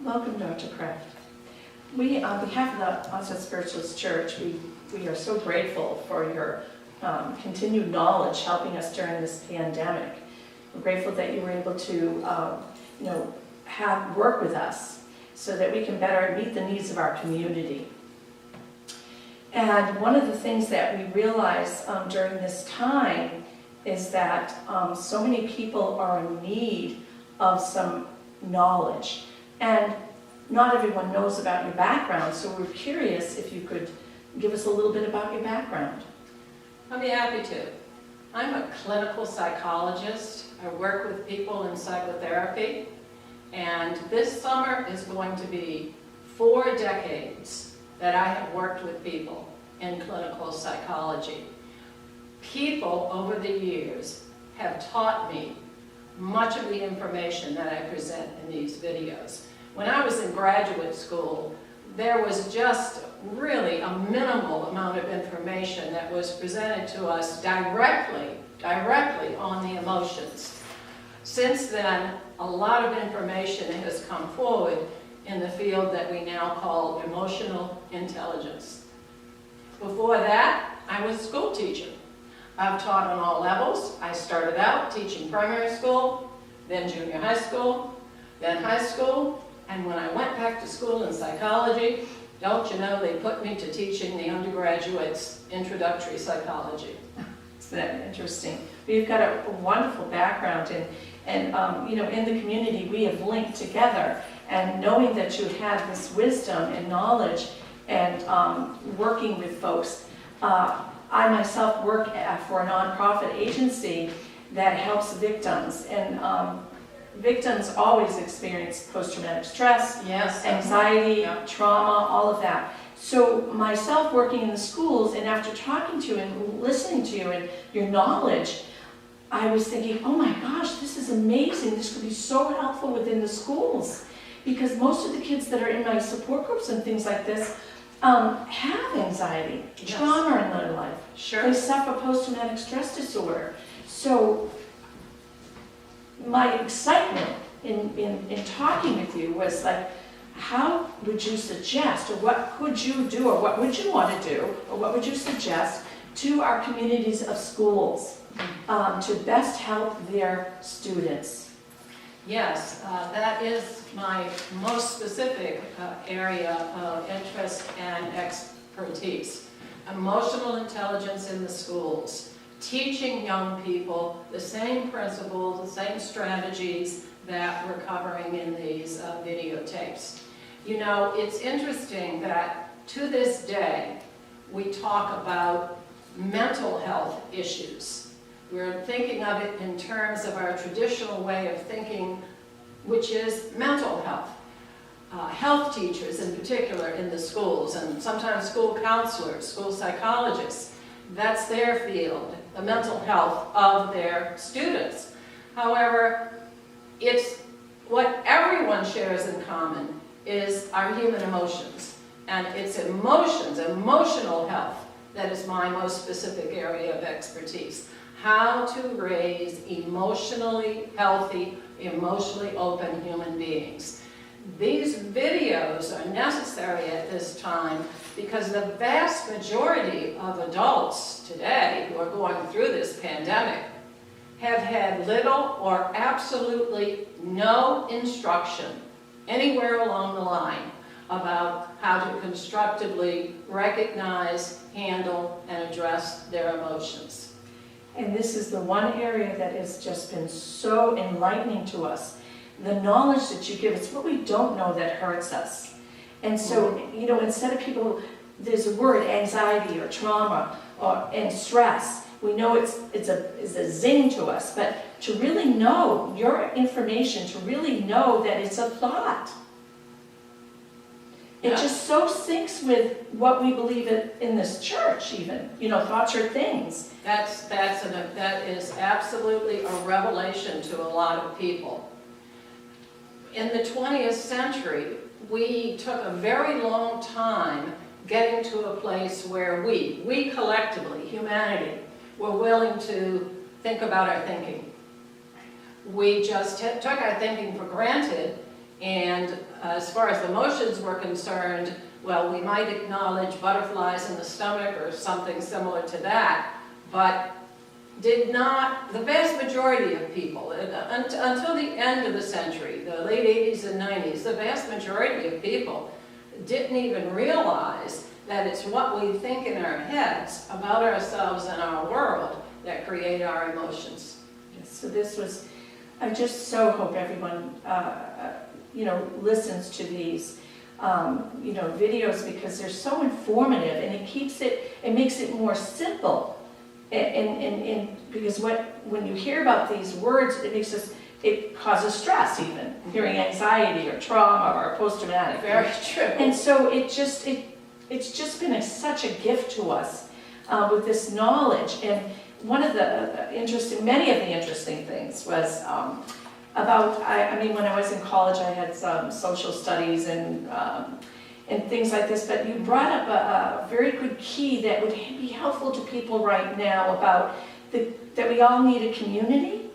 Welcome, Dr. Kraft. We, on behalf of the Onset Spiritualist Church, we are so grateful for your continued knowledge helping us during this pandemic. We're grateful that you were able to, work with us so that we can better meet the needs of our community. And one of the things that we realize during this time is that so many people are in need of some knowledge. And not everyone knows about your background, so we're curious if you could give us a little bit about your background. I'd be happy to. I'm a clinical psychologist. I work with people in psychotherapy, and this summer is going to be 4 decades that I have worked with people in clinical psychology. People over the years have taught me much of the information that I present in these videos. When I was in graduate school, there was just really a minimal amount of information that was presented to us directly on the emotions. Since then, a lot of information has come forward in the field that we now call emotional intelligence. Before that, I was a school teacher. I've taught on all levels. I started out teaching primary school, then junior high school, then high school, and when I went back to school in psychology, don't you know, they put me to teaching the undergraduates introductory psychology. Isn't that interesting? You've got a wonderful background, and in the community we have linked together, and knowing that you have this wisdom and knowledge and working with folks. I myself work for a nonprofit agency that helps victims, and victims always experience post-traumatic stress, yes, anxiety, trauma, all of that. So myself working in the schools, and after talking to you and listening to you and your knowledge, I was thinking, oh my gosh, this is amazing. This could be so helpful within the schools, because most of the kids that are in my support groups and things like this have anxiety, trauma in their life. Sure. They suffer post-traumatic stress disorder. So my excitement in talking with you was like, how would you suggest, or what could you do, or what would you want to do, or what would you suggest to our communities of schools to best help their students? Yes, that is my most specific area of interest and expertise. Emotional intelligence in the schools. Teaching young people the same principles, the same strategies that we're covering in these videotapes. You know, it's interesting that to this day, we talk about mental health issues. We're thinking of it in terms of our traditional way of thinking, which is mental health. Health teachers in particular in the schools, and sometimes school counselors, school psychologists, that's their field, the mental health of their students. However, it's what everyone shares in common is our human emotions. And it's emotions, emotional health, that is my most specific area of expertise. How to raise emotionally healthy, emotionally open human beings. These videos are necessary at this time because the vast majority of adults today who are going through this pandemic have had little or absolutely no instruction anywhere along the line about how to constructively recognize, handle, and address their emotions. And this is the one area that has just been so enlightening to us. The knowledge that you give, it's what we don't know that hurts us. And so, instead of people, there's a word, anxiety or trauma and stress. We know it's a zing to us, but to really know your information, to really know that it's a thought. It just so syncs with what we believe in this church even. Thoughts are things. That is absolutely a revelation to a lot of people. In the 20th century, we took a very long time getting to a place where we collectively, humanity, were willing to think about our thinking. We just took our thinking for granted, and As far as the emotions were concerned, well, we might acknowledge butterflies in the stomach or something similar to that, but did not, the vast majority of people, until the end of the century, the late 80s and 90s, the vast majority of people didn't even realize that it's what we think in our heads about ourselves and our world that create our emotions. Yes, so this was, I just so hope everyone, listens to these, videos, because they're so informative, and it makes it more simple. And because when you hear about these words, it causes stress even, hearing anxiety or trauma or post-traumatic. Very true. And so it's just been such a gift to us with this knowledge. And one of many of the interesting things was about, when I was in college, I had some social studies and things like this, but you brought up a very good key that would be helpful to people right now about that we all need a community,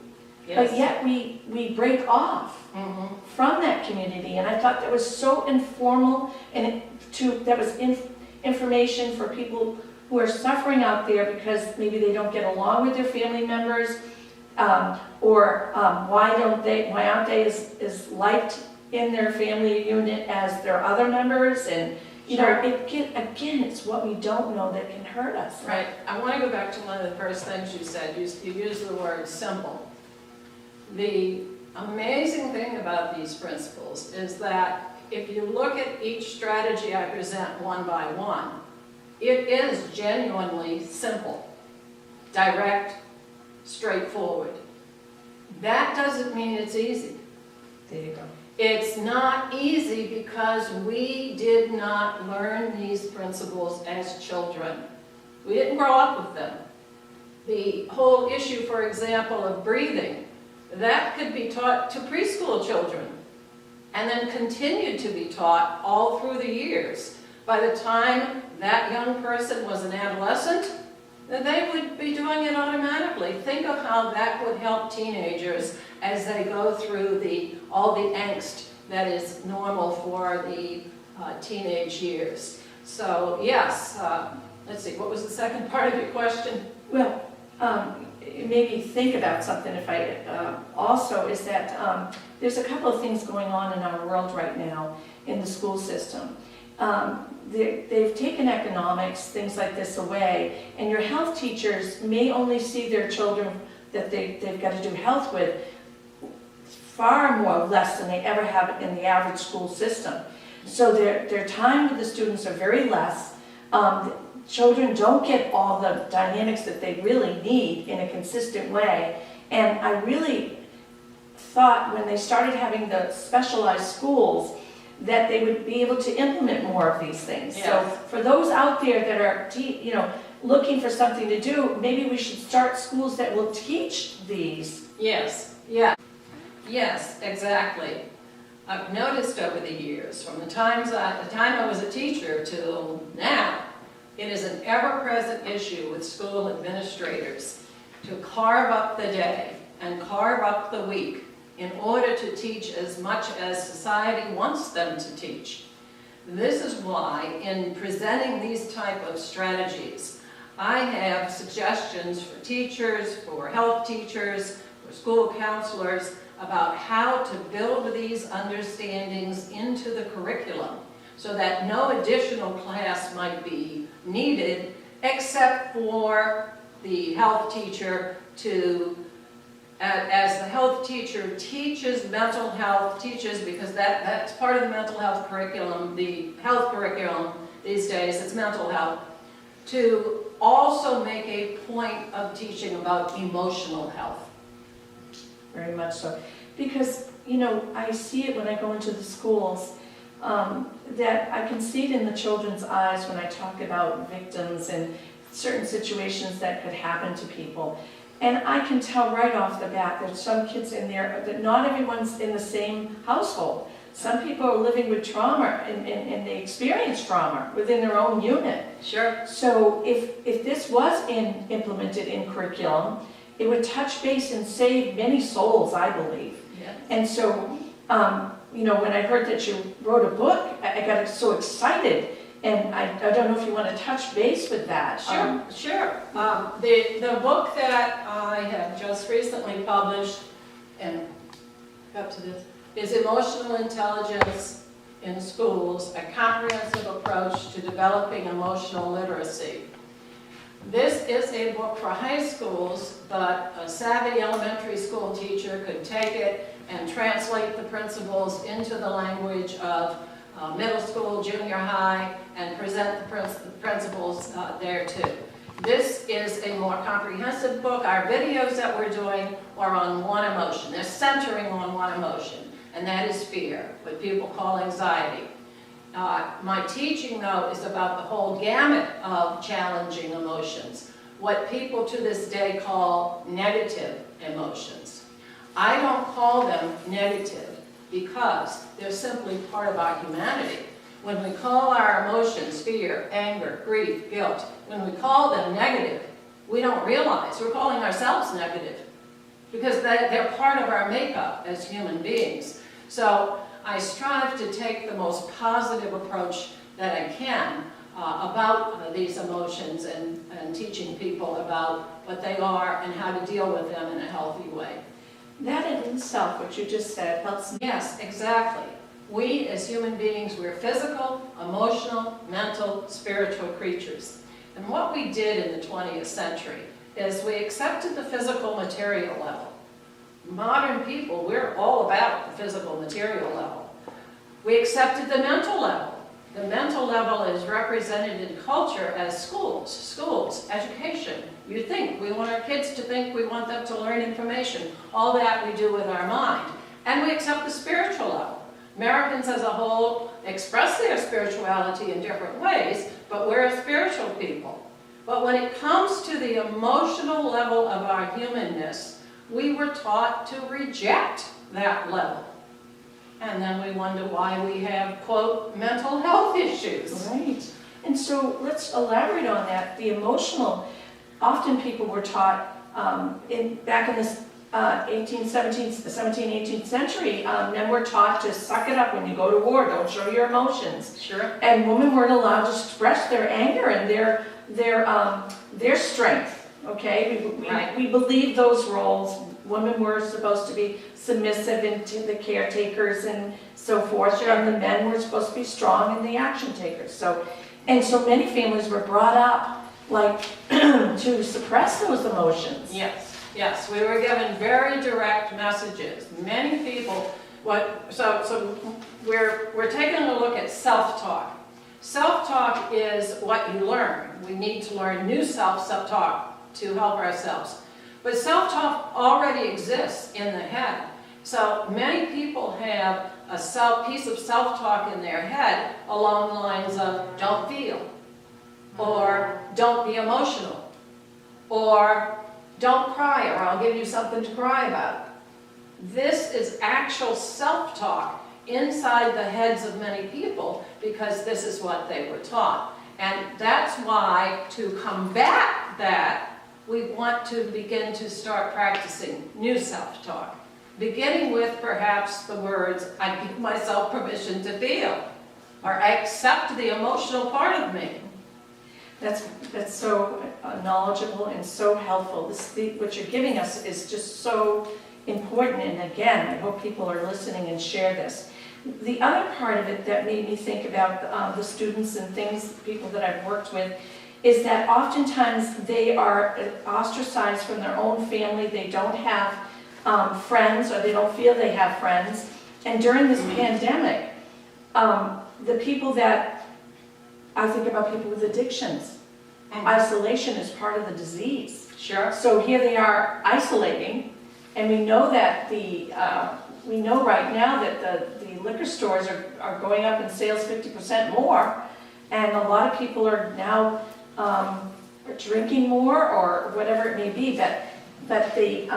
yes. But yet we break off from that community. And I thought that was so informal, and that was information for people who are suffering out there because maybe they don't get along with their family members, or why aren't they as liked in their family unit as their other members, and it's what we don't know that can hurt us. Right. I want to go back to one of the first things you said. You used the word simple. The amazing thing about these principles is that if you look at each strategy I present one by one, it is genuinely simple, direct, straightforward. That doesn't mean it's easy. There you go. It's not easy because we did not learn these principles as children. We didn't grow up with them. The whole issue, for example, of breathing, that could be taught to preschool children and then continued to be taught all through the years. By the time that young person was an adolescent, they would be doing it automatically. Think of how that would help teenagers as they go through all the angst that is normal for the teenage years. So yes, let's see, what was the second part of your question? Well, it made me think about something, if I also, is that there's a couple of things going on in our world right now in the school system. They've taken economics, things like this away, and your health teachers may only see their children that they've got to do health with far more less than they ever have in the average school system. So their time with the students are very less. Children don't get all the dynamics that they really need in a consistent way. And I really thought when they started having the specialized schools that they would be able to implement more of these things. Yes. So for those out there that are looking for something to do, maybe we should start schools that will teach these. Yes, exactly. I've noticed over the years, from the time I was a teacher till now, it is an ever-present issue with school administrators to carve up the day and carve up the week in order to teach as much as society wants them to teach. This is why, in presenting these type of strategies, I have suggestions for teachers, for health teachers, for school counselors, about how to build these understandings into the curriculum so that no additional class might be needed except for the health teacher to, as the health teacher teaches mental health, because that's part of the mental health curriculum, the health curriculum these days, it's mental health, to also make a point of teaching about emotional health. Very much so. Because, I see it when I go into the schools, that I can see it in the children's eyes when I talk about victims and certain situations that could happen to people. And I can tell right off the bat that some kids in there, that not everyone's in the same household. Some people are living with trauma and they experience trauma within their own unit. Sure. So if this was implemented in curriculum, it would touch base and save many souls, I believe. Yes. And so, when I heard that you wrote a book, I got so excited. And I don't know if you want to touch base with that. Sure. The book that I have just recently published and up to this is Emotional Intelligence in Schools, a comprehensive approach to developing emotional literacy. This is a book for high schools, but a savvy elementary school teacher could take it and translate the principles into the language of middle school, junior high, and present the principles there too. This is a more comprehensive book. Our videos that we're doing are on one emotion. They're centering on one emotion, and that is fear, what people call anxiety. My teaching, though, is about the whole gamut of challenging emotions, what people to this day call negative emotions. I don't call them negative because they're simply part of our humanity. When we call our emotions fear, anger, grief, guilt, when we call them negative, we don't realize we're calling ourselves negative because they're part of our makeup as human beings. So I strive to take the most positive approach that I can about these emotions and teaching people about what they are and how to deal with them in a healthy way. That in itself, what you just said, helps me. Yes, exactly. We as human beings, we're physical, emotional, mental, spiritual creatures. And what we did in the 20th century is we accepted the physical material level. Modern people, we're all about the physical material level. We accepted the mental level. The mental level is represented in culture as schools, education. You think, we want our kids to think, we want them to learn information. All that we do with our mind. And we accept the spiritual level. Americans as a whole express their spirituality in different ways, but we're a spiritual people. But when it comes to the emotional level of our humanness, we were taught to reject that level. And then we wonder why we have, quote, mental health issues. Right. And so let's elaborate on that. The emotional, often people were taught back in the 17th, 18th century, men were taught to suck it up when you go to war, don't show your emotions. Sure. And women weren't allowed to express their anger and their strength, okay? We believe those roles. Women were supposed to be submissive and to the caretakers and so forth, Sure. and the men were supposed to be strong and the action takers. So many families were brought up like to suppress those emotions. Yes, we were given very direct messages. Many people, so we're taking a look at self-talk. Self-talk is what you learn. We need to learn new self-talk to help ourselves. But self-talk already exists in the head. So many people have a piece of self-talk in their head along the lines of don't feel, or don't be emotional, or don't cry, or I'll give you something to cry about. This is actual self-talk inside the heads of many people because this is what they were taught. And that's why, to combat that, we want to begin to start practicing new self-talk, beginning with perhaps the words, I give myself permission to feel, or I accept the emotional part of me. That's so knowledgeable and so helpful. What you're giving us is just so important, and again, I hope people are listening and share this. The other part of it that made me think about the students and people that I've worked with, is that oftentimes they are ostracized from their own family. They don't have friends, or they don't feel they have friends. And during this pandemic, the people that, I think about people with addictions. Isolation is part of the disease. Sure. So here they are isolating, and we know that we know right now that the liquor stores are going up in sales 50% more, and a lot of people are now drinking more or whatever it may be, but the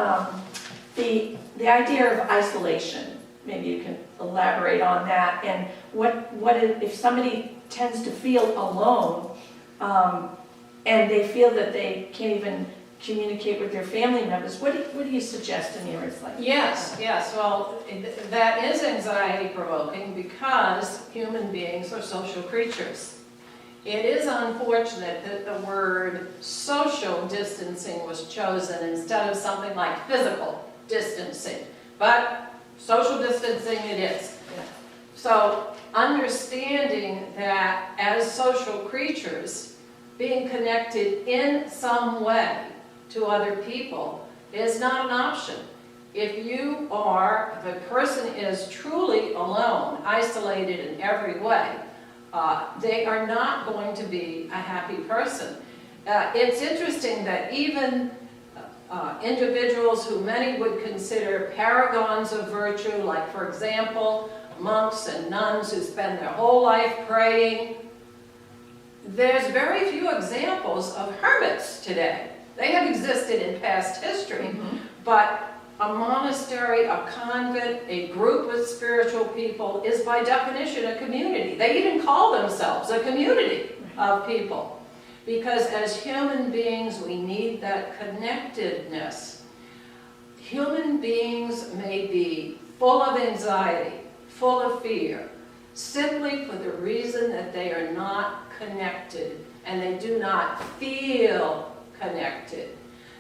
idea of isolation, maybe you can elaborate on that, and what if somebody tends to feel alone, and they feel that they can't even communicate with their family members. What do you suggest in areas like that? Yes, well, that is anxiety provoking because human beings are social creatures. It is unfortunate that the word social distancing was chosen instead of something like physical distancing, but social distancing it is. Yeah. So understanding that as social creatures, being connected in some way to other people is not an option. If the person is truly alone, isolated in every way, they are not going to be a happy person. It's interesting that even individuals who many would consider paragons of virtue, like for example, monks and nuns who spend their whole life praying, there's very few examples of hermits today. They have existed in past history, but a monastery, a convent, a group of spiritual people is by definition a community. They even call themselves a community of people. Because as human beings, we need that connectedness. Human beings may be full of anxiety, full of fear, simply for the reason that they are not connected and they do not feel connected.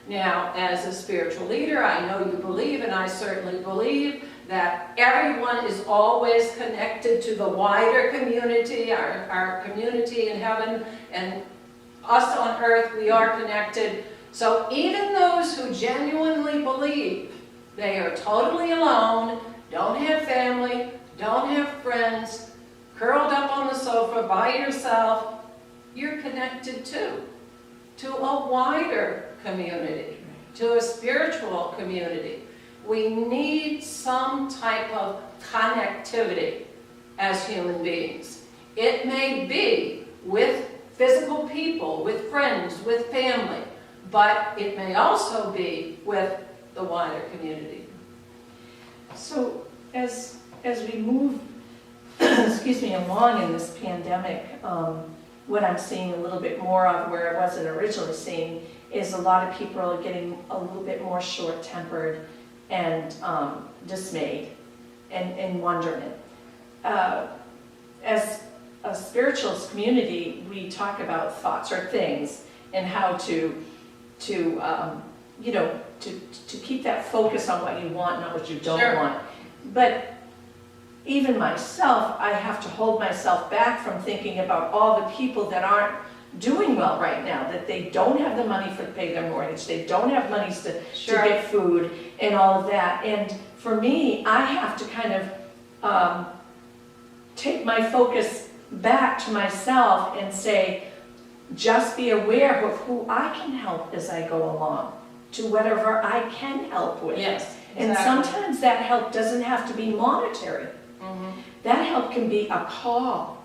Now, as a spiritual leader, I know you believe, and I certainly believe, that everyone is always connected to the wider community, our community in heaven, and us on earth, we are connected. So even those who genuinely believe they are totally alone, don't have family, don't have friends, curled up on the sofa by yourself, you're connected to a wider community, to a spiritual community. We need some type of connectivity as human beings. It may be with physical people, with friends, with family, but it may also be with the wider community. So as we move excuse me, along in this pandemic, what I'm seeing a little bit more of, where I wasn't originally seeing, is a lot of people are getting a little bit more short-tempered and dismayed and wondering. As a spiritualist community, we talk about thoughts or things and how to keep that focus on what you want, not what you don't Sure. want. But even myself, I have to hold myself back from thinking about all the people that aren't doing well right now, that they don't have the money to pay their mortgage, they don't have money to get food and all of that. And for me, I have to kind of take my focus back to myself and say, just be aware of who I can help as I go along, to whatever I can help with. Yes, exactly. And sometimes that help doesn't have to be monetary. That help can be a call,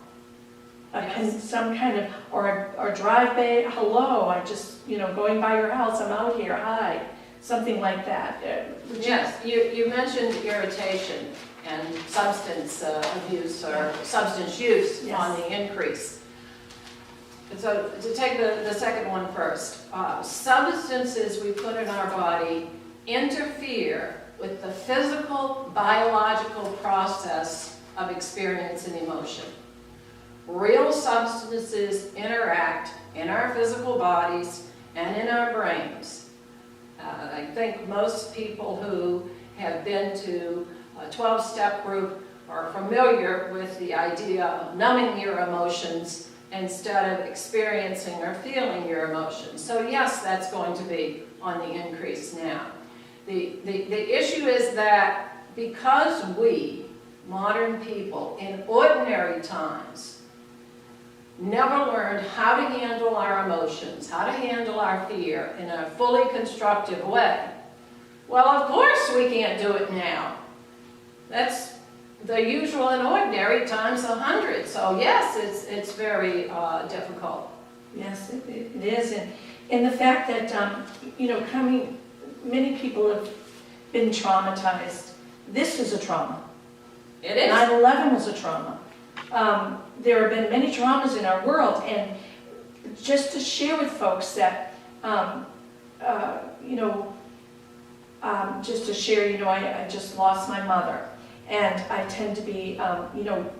some kind of, or drive-by, hello, I just, going by your house, I'm out here, hi, something like that. Yes, you mentioned irritation and substance abuse or substance use on the increase. And so to take the second one first, substances we put in our body interfere with the physical, biological process of experience and emotion. Real substances interact in our physical bodies and in our brains. I think most people who have been to a 12-step group are familiar with the idea of numbing your emotions instead of experiencing or feeling your emotions. So yes, that's going to be on the increase now. The issue is that because we, modern people, in ordinary times, never learned how to handle our emotions, how to handle our fear in a fully constructive way, well, of course we can't do it now. That's the usual and ordinary times 100. So yes, it's very difficult. Yes, it is. And the fact that, many people have been traumatized. This is a trauma. It is. 9/11 was a trauma. There have been many traumas in our world, and just to share with folks that you know, just to share, you know, I just lost my mother, and I tend to be, you know,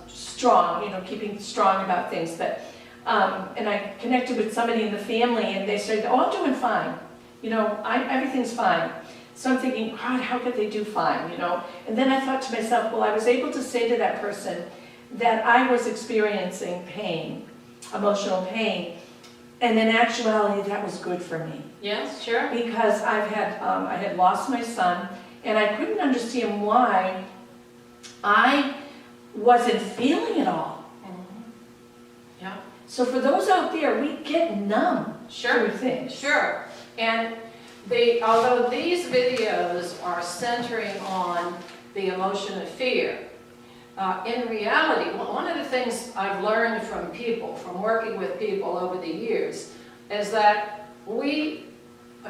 strong, you know, keeping strong about things, but, and I connected with somebody in the family, and they said, oh, I'm doing fine, you know, everything's fine. So I'm thinking, God, how could they do fine, you know? And then I thought to myself, well, I was able to say to that person that I was experiencing pain, emotional pain, and in actuality, that was good for me. Yes, sure. Because I had lost my son, and I couldn't understand why I wasn't feeling it all. Yeah. So for those out there, we get numb Sure. through things. Sure. And although these videos are centering on the emotion of fear, in reality, one of the things I've learned from people, from working with people over the years, is that we,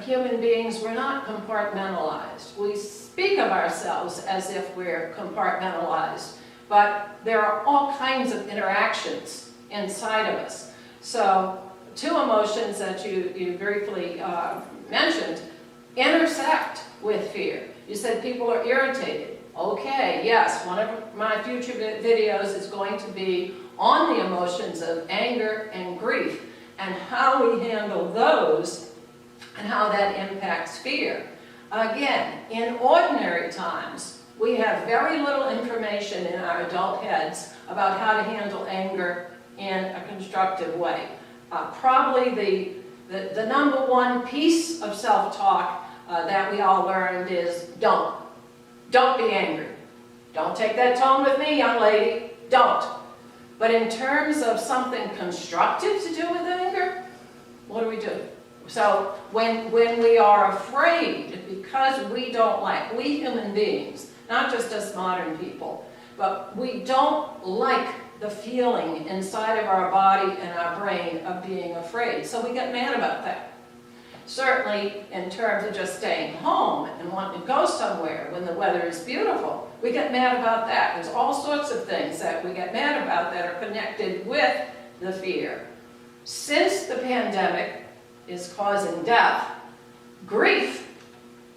human beings, we're not compartmentalized. We speak of ourselves as if we're compartmentalized, but there are all kinds of interactions inside of us. So, two emotions that you briefly mentioned intersect with fear. You said people are irritated. Okay, yes, one of my future videos is going to be on the emotions of anger and grief and how we handle those and how that impacts fear. Again, in ordinary times, we have very little information in our adult heads about how to handle anger in a constructive way. Probably the number one piece of self-talk that we all learned is don't be angry. Don't take that tone with me, young lady. Don't. But in terms of something constructive to do with anger, what do we do? So when we are afraid because we don't like, we human beings, not just us modern people, but we don't like the feeling inside of our body and our brain of being afraid. So we get mad about that. Certainly in terms of just staying home and wanting to go somewhere when the weather is beautiful, we get mad about that. There's all sorts of things that we get mad about that are connected with the fear. Since the pandemic is causing death, grief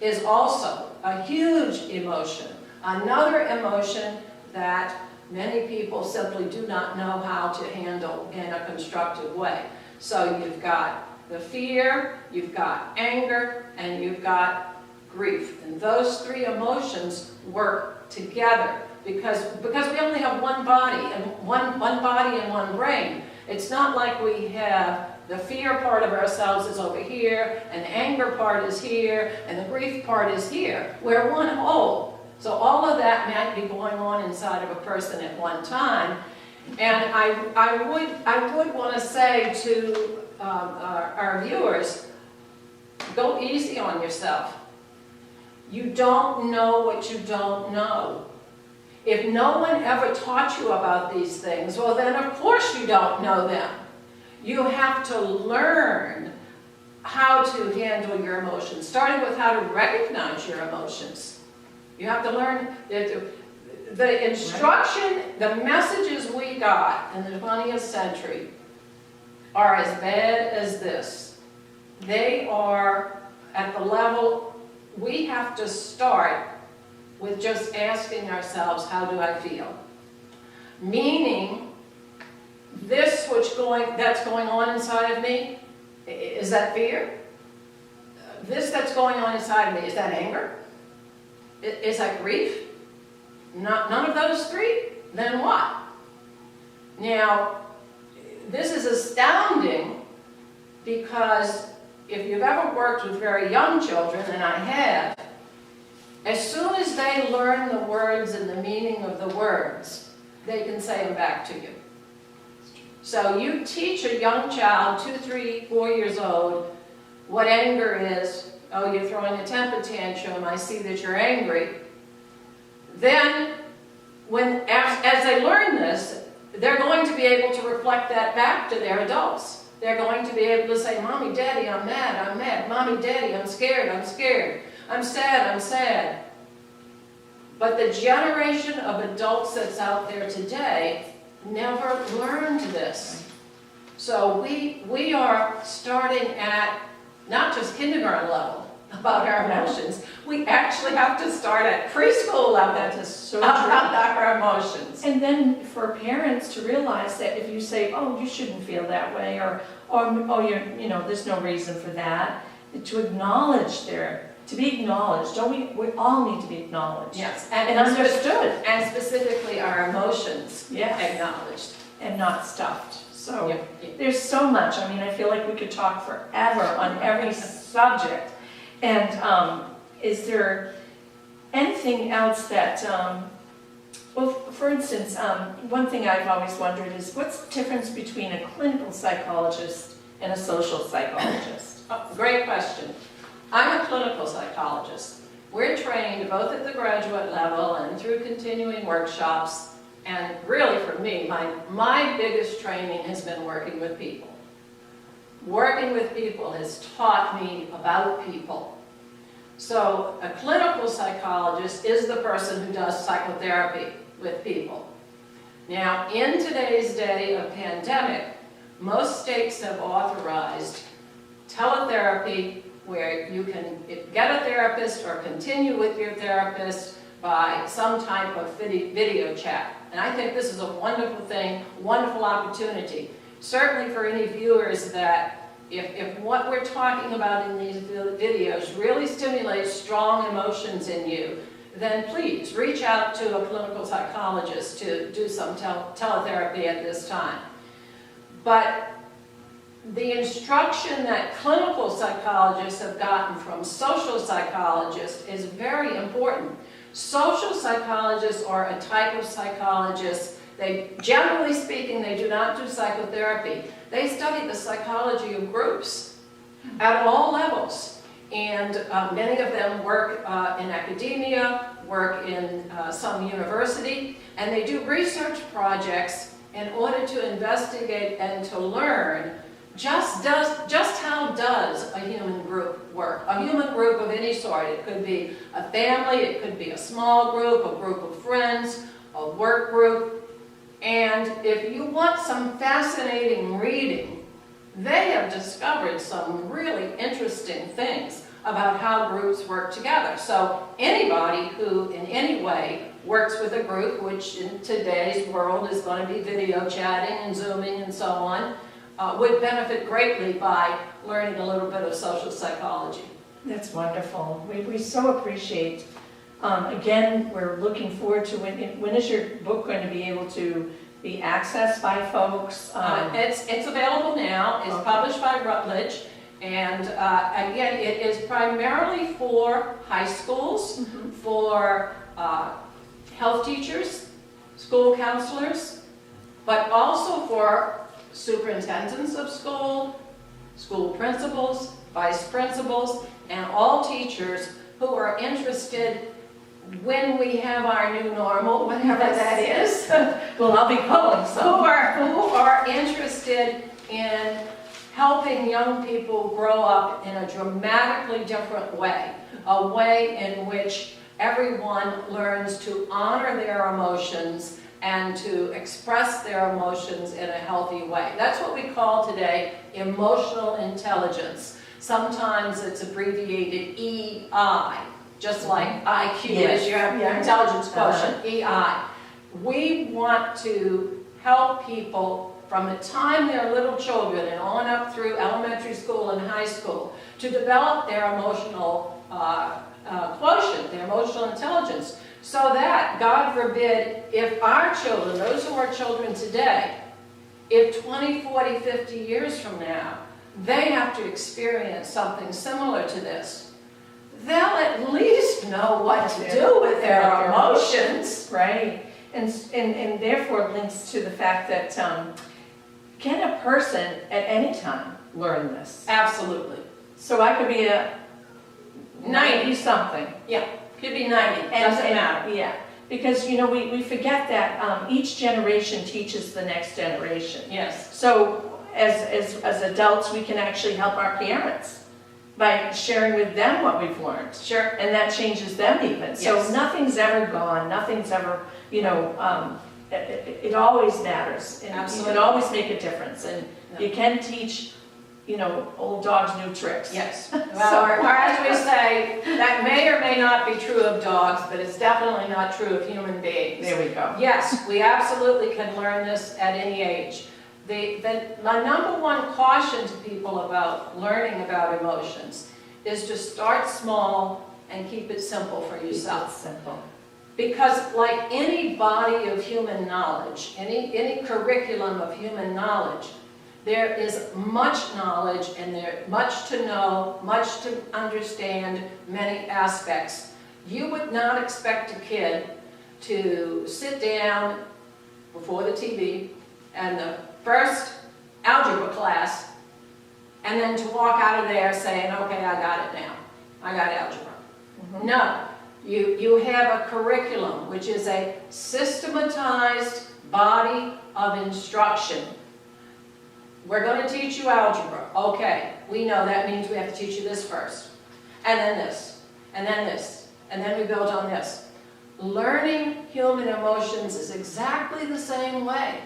is also a huge emotion. Another emotion that many people simply do not know how to handle in a constructive way. So you've got the fear, you've got anger, and you've got grief. And those three emotions work together because we only have one body and one body and one brain. It's not like we have the fear part of ourselves is over here, and the anger part is here, and the grief part is here. We're one whole. So all of that might be going on inside of a person at one time. And I would want to say to our viewers, go easy on yourself. You don't know what you don't know. If no one ever taught you about these things, well then of course you don't know them. You have to learn how to handle your emotions, starting with how to recognize your emotions. You have to learn the instruction, the messages we got in the 20th century are as bad as this. They are at the level we have to start with just asking ourselves, how do I feel? Meaning, this that's going on inside of me, is that fear? This that's going on inside of me, is that anger? Is that grief? None of those three? Then what? Now, this is astounding because if you've ever worked with very young children, and I have, as soon as they learn the words and the meaning of the words, they can say them back to you. So you teach a young child, 2, 3, 4 years old, what anger is. Oh, you're throwing a temper tantrum, I see that you're angry. Then, as they learn this, they're going to be able to reflect that back to their adults. They're going to be able to say, Mommy, Daddy, I'm mad, I'm mad. Mommy, Daddy, I'm scared, I'm scared. I'm sad, I'm sad. But the generation of adults that's out there today never learned this. So we are starting at not just kindergarten level, about our emotions. We actually have to start at preschool level That is so about true. our emotions. And then for parents to realize that if you say, oh, you shouldn't feel that way, or oh, there's no reason for that, to acknowledge to be acknowledged. Don't we all need to be acknowledged. Yes, And understood. And specifically our emotions Yes. acknowledged. And not stuffed. So Yeah. there's so much. I mean, I feel like we could talk forever on every subject. And is there anything else that, well, for instance, one thing I've always wondered is what's the difference between a clinical psychologist and a social psychologist? Oh, great question. I'm a clinical psychologist. We're trained both at the graduate level and through continuing workshops. And really for me, my biggest training has been working with people. Working with people has taught me about people. So a clinical psychologist is the person who does psychotherapy with people. Now, in today's day of pandemic, most states have authorized teletherapy where you can get a therapist or continue with your therapist by some type of video chat. And I think this is a wonderful thing, wonderful opportunity. Certainly for any viewers that if what we're talking about in these videos really stimulates strong emotions in you, then please reach out to a clinical psychologist to do some teletherapy at this time. But the instruction that clinical psychologists have gotten from social psychologists is very important. Social psychologists are a type of psychologist. They, generally speaking, they do not do psychotherapy. They study the psychology of groups at all levels. And many of them work in academia, work in some university, and they do research projects in order to investigate and to learn just how does a human group work. A human group of any sort. It could be a family, it could be a small group, a group of friends, a work group. And if you want some fascinating reading, they have discovered some really interesting things about how groups work together. So anybody who in any way works with a group, which in today's world is going to be video chatting and Zooming and so on, would benefit greatly by learning a little bit of social psychology. That's wonderful. We so appreciate. Again, we're looking forward to when is your book going to be able to be accessed by folks? It's available now. It's published by Routledge. And again, it is primarily for high schools, for health teachers, school counselors, but also for superintendents of school, school principals, vice principals, and all teachers who are interested when we have our new normal, whatever that is. Well, I'll be calling some. Who are interested in helping young people grow up in a dramatically different way, a way in which everyone learns to honor their emotions and to express their emotions in a healthy way. That's what we call today emotional intelligence. Sometimes it's abbreviated EI, just like IQ is your intelligence quotient, EI. We want to help people from the time they're little children and on up through elementary school and high school to develop their emotional quotient, their emotional intelligence, so that, God forbid, if our children, those who are children today, if 20, 40, 50 years from now, they have to experience something similar to this, they'll at least know what to do with their emotions. Right. And therefore it links to the fact that can a person at any time learn this? Absolutely. So I could be a 90-something. Yeah, could be 90, doesn't matter. Yeah, because we forget that each generation teaches the next generation. Yes. So as adults, we can actually help our parents by sharing with them what we've learned. Sure. And that changes them even. So Yes. nothing's ever gone, nothing's ever, it always matters. And Absolutely. you can always make a difference. And you can teach, old dogs, new tricks. Yes. Well, or as we say, that may or may not be true of dogs, but it's definitely not true of human beings. There we go. Yes, we absolutely can learn this at any age. My number one caution to people about learning about emotions is to start small and keep it simple for yourself. Simple. Because like any body of human knowledge, any curriculum of human knowledge, there is much knowledge and there's much to know, much to understand, many aspects. You would not expect a kid to sit down before the TV and the first algebra class and then to walk out of there saying, okay, I got it now. I got algebra. Mm-hmm. No, you have a curriculum, which is a systematized body of instruction. We're going to teach you algebra. Okay, we know that means we have to teach you this first, and then this, and then this, and then we build on this. Learning human emotions is exactly the same way.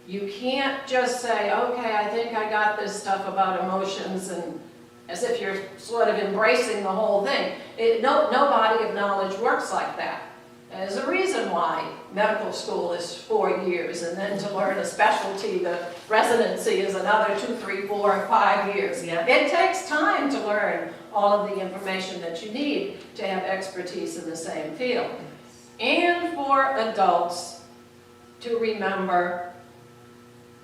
You can't just say, okay, I think I got this stuff about emotions, and as if you're sort of embracing the whole thing. No body of knowledge works like that. There's a reason why medical school is 4 years, and then to learn a specialty, the residency is another 2, 3, 4, or 5 years. Yeah. It takes time to learn all of the information that you need to have expertise in the same field. And for adults to remember,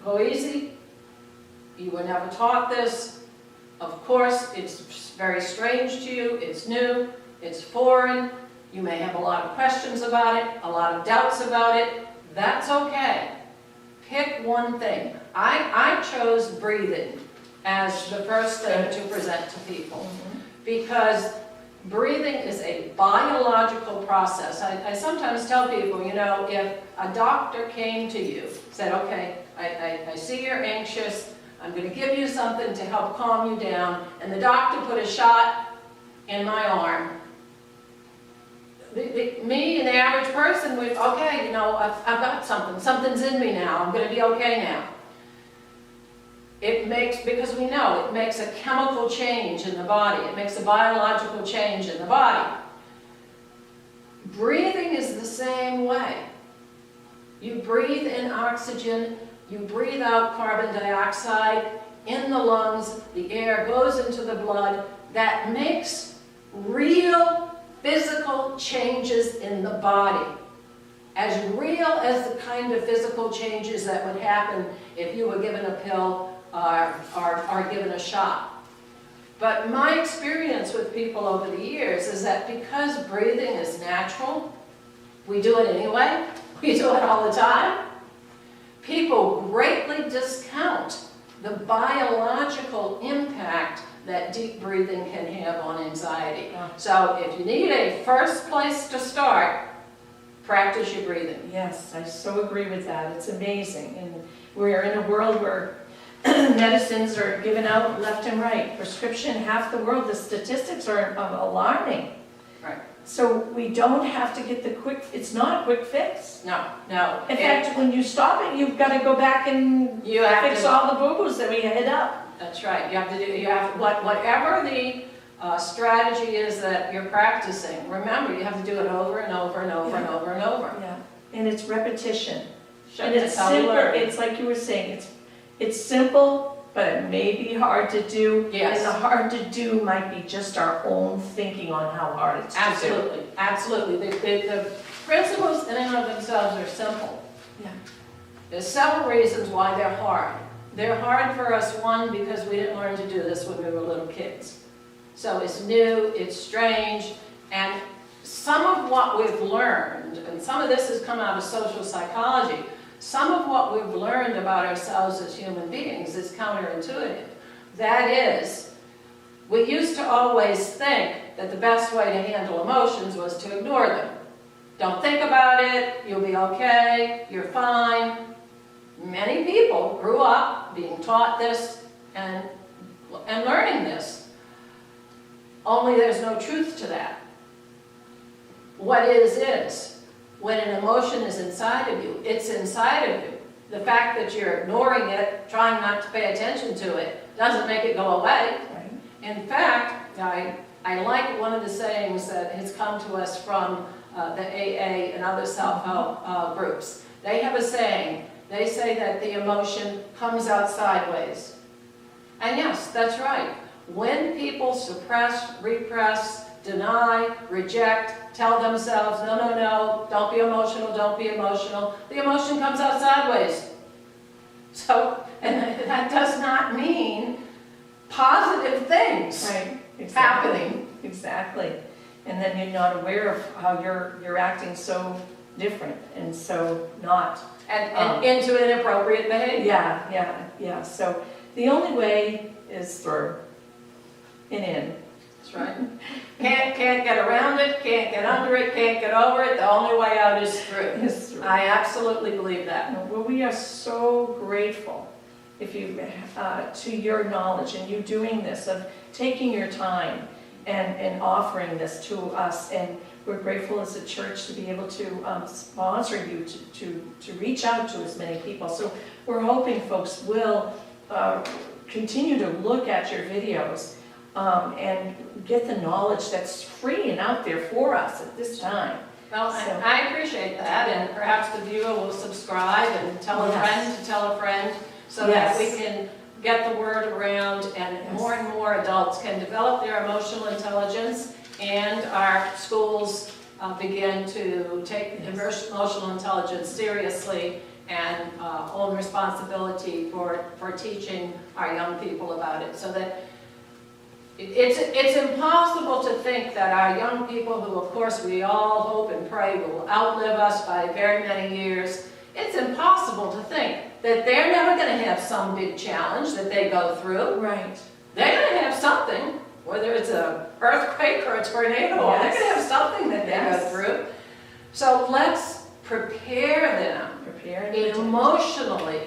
go easy, you were never taught this. Of course, it's very strange to you, it's new, it's foreign. You may have a lot of questions about it, a lot of doubts about it. That's okay. Pick one thing. I chose breathing as the first thing to present to people because breathing is a biological process. I sometimes tell people, if a doctor came to you, said, okay, I see you're anxious, I'm going to give you something to help calm you down, and the doctor put a shot in my arm. Me, an average person, would, okay, I've got something. Something's in me now. I'm going to be okay now. Because we know, it makes a chemical change in the body. It makes a biological change in the body. Breathing is the same way. You breathe in oxygen, you breathe out carbon dioxide in the lungs, the air goes into the blood. That makes real physical changes in the body. As real as the kind of physical changes that would happen if you were given a pill or given a shot. But my experience with people over the years is that because breathing is natural, we do it anyway, we do it all the time, people greatly discount the biological impact that deep breathing can have on anxiety. So if you need a first place to start, practice your breathing. Yes, I so agree with that. It's amazing. And we're in a world where medicines are given out left and right. Prescription, half the world, the statistics are alarming. Right. So we don't have to get it's not a quick fix. No. In fact, when you stop it, you've got to go back and fix all the boo-boos that we hit up. That's right. Whatever the strategy is that you're practicing, remember, you have to do it over and over and over and over and over. Yeah, and it's repetition. Sure, And it's simple. It's like you were saying, it's simple, but it may be hard to do. Yes. And the hard to do might be just our own thinking on how hard it's to do. Absolutely. The principles in and of themselves are simple. Yeah. There's several reasons why they're hard. They're hard for us, one, because we didn't learn to do this when we were little kids. So it's new, it's strange, and some of what we've learned, and some of this has come out of social psychology, some of what we've learned about ourselves as human beings is counterintuitive. That is, we used to always think that the best way to handle emotions was to ignore them. Don't think about it, you'll be okay, you're fine. Many people grew up being taught this and learning this. Only there's no truth to that. What is, when an emotion is inside of you, it's inside of you. the fact that you're ignoring it, trying not to pay attention to it, doesn't make it go away. Right. In fact, I like one of the sayings that has come to us from the AA and other self-help groups. They have a saying. They say that the emotion comes out sideways. And yes, that's right. When people suppress, repress, deny, reject, tell themselves, no, no, no, don't be emotional, don't be emotional, the emotion comes out sideways. So, and that does not mean positive things Right. happening. Exactly. And then you're not aware of how you're acting so different and so not. And into inappropriate behavior. Yeah. So the only way is through and in. That's right. Can't get around it, can't get under it, can't get over it. The only way out is through. Is through. I absolutely believe that. Well, we are so grateful if you to your knowledge and you doing this, of taking your time and offering this to us. And we're grateful as a church to be able to sponsor you to reach out to as many people. So we're hoping folks will continue to look at your videos and get the knowledge that's free and out there for us at this time. Well, So- I appreciate that, and perhaps the viewer will subscribe and tell a Yes. friend to tell a friend, so Yes. that we can get the word around and Yes. more and more adults can develop their emotional intelligence, and our schools begin to take Yes. emotional intelligence seriously and own responsibility for teaching our young people about it, so that it's impossible to think that our young people, who of course we all hope and pray will outlive us by very many years, it's impossible to think that they're never going to have some big challenge that they go through. Right. They're going to have something, whether it's an earthquake or a tornado, Yes. they're going to have something that they Yes. go through. So let's prepare them Prepare emotionally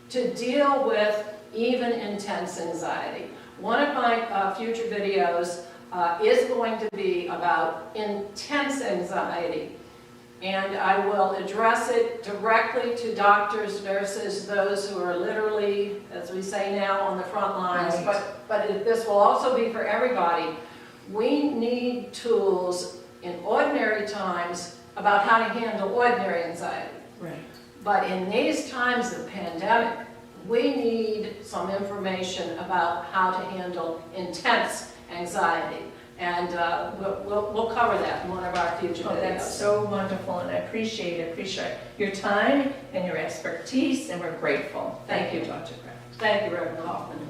to deal with even intense anxiety. One of my future videos is going to be about intense anxiety, and I will address it directly to doctors, nurses, those who are literally, as we say now, on the front lines, Right. but this will also be for everybody. We need tools in ordinary times about how to handle ordinary anxiety. Right. But in these times of pandemic, we need some information about how to handle intense anxiety. And we'll cover that in one of our future Oh, videos. that's so wonderful, and I appreciate your time and your expertise, and we're grateful. Thank you. Dr. Kraft. Thank you, Reverend Hoffman.